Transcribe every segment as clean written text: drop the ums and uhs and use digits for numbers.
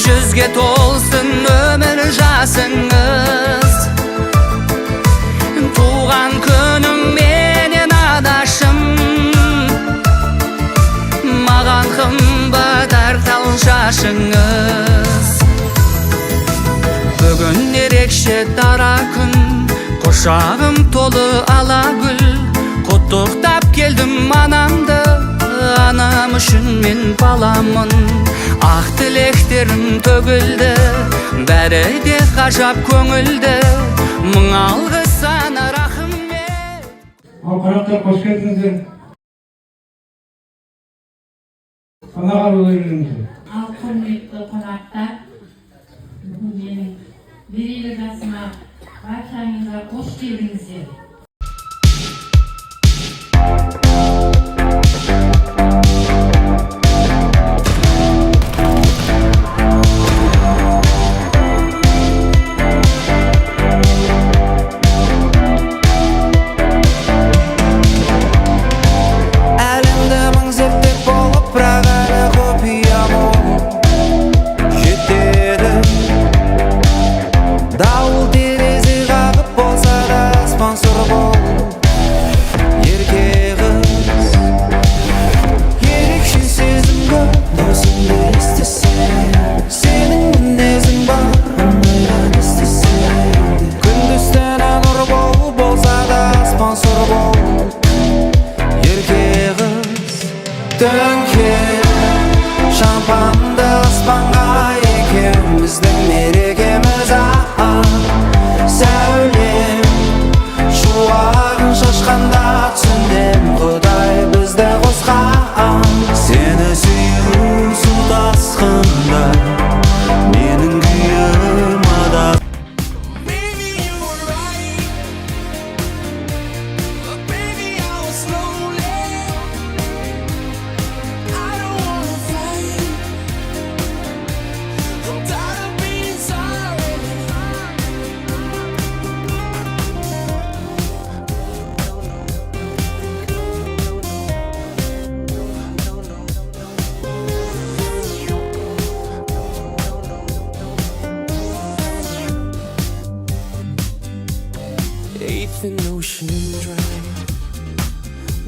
Жүзге толсын өмір жасыңыз. Туған күнің менен адашым, маған қымбат артал шашыңыз. Бүгін ерекше дара күн, құшағым толы ала гүл. Құттықтап келдім анамды, анам үшін мен баламын. Ақ тілектерім төгілді, бәрі де ғажап көңілді. Мың алғыс sana рахмет. Қонақтар, қош келдіңіздер. Қонақ алып жүріңіздер. Ал құрметті қонақтар, бүгін менің мерейлі жасыма баршаңызға қош келдіңіздер. Şampanды аспанға екеуміздің мерекеміз сәулем шуағын шашқанда түсіндім Құдай бізді қосқан. Сені сүю су тасқында менің күйім адас. An ocean dry,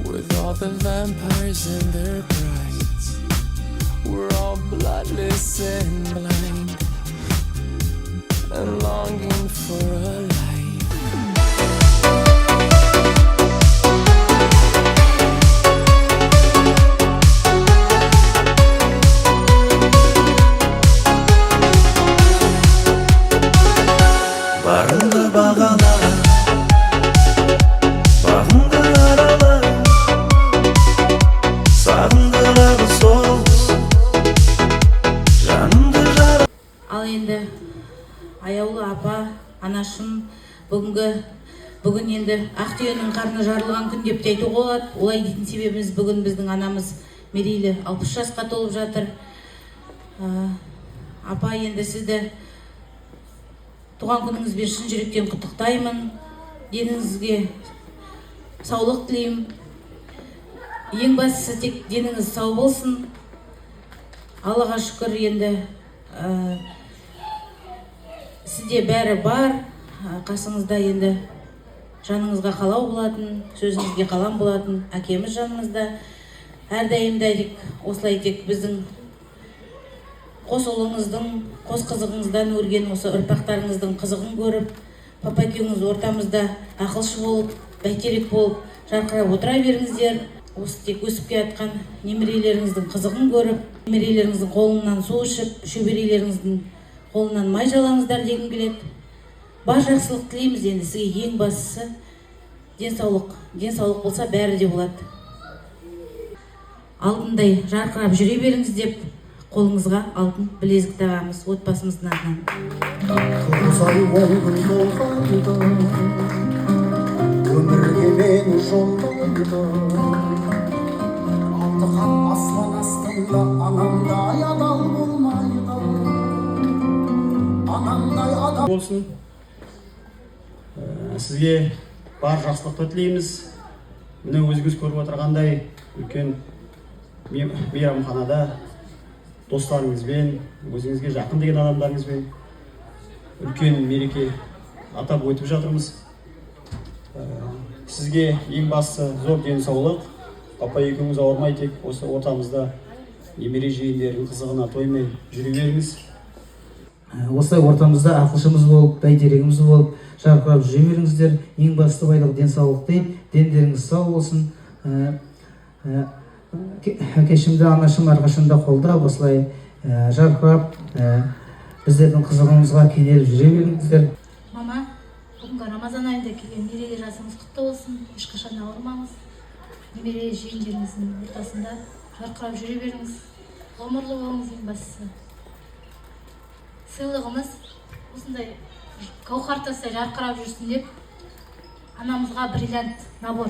with all the vampires and their brides. We're all bloodless and blind, and longing for a life. Barındı bağala, Ал енді аяулы апа, анашым, бүгін енді Ақтүйенің қарны жарылған күн деп те айтуға болады. Олай дейтін себебіміз, бүгін біздің анамыз мерейлі 60 жасқа толып жатыр. Апа, енді сізді туған күніңізбен шын жүректен құттықтаймын. Деніңізге саулық тілеймін. Ең бастысы тек деніңіз сау болсын. Аллаға шүкір, енді сізде бәрі бар, қасыңызда енді жаныңызға қалау болатын, сөзіңізге қалам болатын әкеміз жаныңызда. Әрдайым да осылай тек біздің қос ұлыңыздың, қос қызығыңыздан өрген осы ұрпақтарыңыздың қызығын көріп, папа екеуіңіз ортамызда ақылшы болып, бәйтерек болып жарқырап отыра беріңіздер. Осы тек өсіп келатқан немерелеріңіздің қызығын көріп, немерелеріңіздің қолынан су ішіп, шөберелеріңіздің қолынан май жалаңыздар дегім келеді. Бар жақсылық тілейміз. Енді сізге ең бастысы денсаулық. Денсаулық болса бәрі де болады. Алтындай жарқырап жүре беріңіз деп қолыңызға алтын білезік тағамыз отбасымыздың атынан. Болсын. Сізге бар жақсылықты тілейміз. Міне өзіңіз көріп отырғандай үлкен мейрамханада достарыңызбен, өзіңізге жақын деген адамдарыңызбен үлкен мереке атап өтіп жатырмыз. Сізге ең басты зор денсаулық, папа екеуіңіз ауырмай тек осы ортамызда немере жиендердің қызығына тоймай жүре беріңіз. Осылай ортамызда ақылшымыз болып, бәйтерегіміз болып, жарқырап жүре беріңіздер. Ең басты байлық денсаулық дейді. Дендеріңіз сау болсын. Әкешімді, анашым әрқашанда қолдап, осылай жарқырап, біздердің қызығымызға кенеліп жүре беріңіздер. Мама, бүгінгі Рамазан айында келген мереке жасыңыз құтты болсын. Ешқашан ауырмаңыз. Немере жиендеріңіздің ортасында жарқырап жүре беріңіз. Ғұмырлы болыңыз ең бастысы. Сыйлығымыз осындай гауһар тастай жарқырап жүрсін деп анамызға бриллиант набор.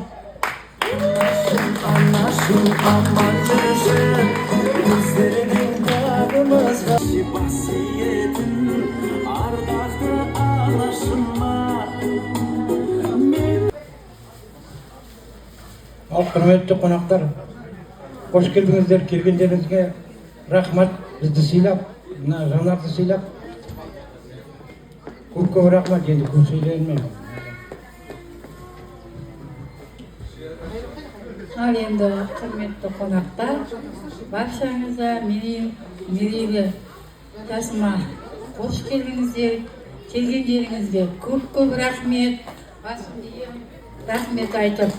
Anlaşım aman жүрсін біздердің бағымызға Басиетін ардақты анашыма. Ал құрметті қонақтар, қош келдіңіздер. Келгендеріңізге рахмат. Бізді сыйлап, жанарды сыйлап, көп рахмат. Енді көп сөйлермен. Ал енді құрметті қонақтар, баршаңызға мерейлі жасыма қош келдіңіздер. Келгендеріңізге көп рахмет. Басым ием рахмет айтып